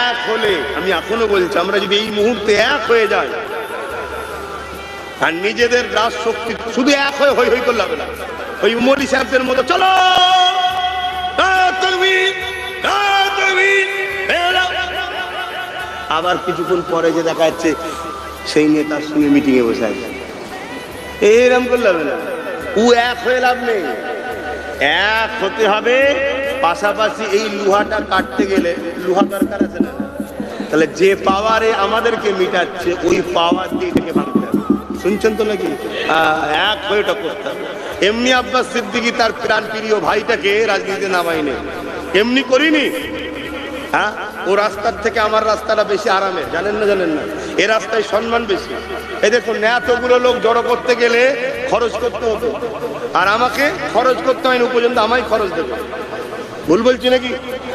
এক হলে, আমি এখনো বলছি, আমরা যদি এই মুহূর্তে এক হয়ে যাই আর নিজেদের রাজ শক্তি শুধু এক হয়ে হই হই করলে হবে না, ওই মৌলী সাহেবদের মতো চলো আবার কিছুক্ষণ পরে যে দেখা যাচ্ছে সেই নেতার সঙ্গে মিটিং এ বসে আছে, এরকম করলে হবে না। ও এক হয়ে লাভ নেই, এক হতে হবে। পাশাপাশি এই লোহাটা কাটতে গেলে লোহা দরকার আছে না? তাহলে যে পাওয়ারে আমাদেরকে মিটাচ্ছে ওই পাওয়ার দিয়ে এটাকে ভাঙতে হবে। শুনছেন তো নাকি? এক হয়ে এটা করতে হবে। এমনি আব্বাস সিদ্দিকী তার প্রাণ প্রিয় ভাইটাকে রাজনীতিতে নামাইনি, এমনি করিনি। হ্যাঁ, ও রাস্তার থেকে আমার রাস্তাটা বেশি আরামের, জানেন না? জানেন না? এ রাস্তায় সম্মান বেশি। এই দেখুন, এতগুলো লোক জড়ো করতে গেলে খরচ করতে হতো, আর আমাকে খরচ করতে হয়নি পর্যন্ত, আমায় খরচ দেবে। ভুল বলছি নাকি?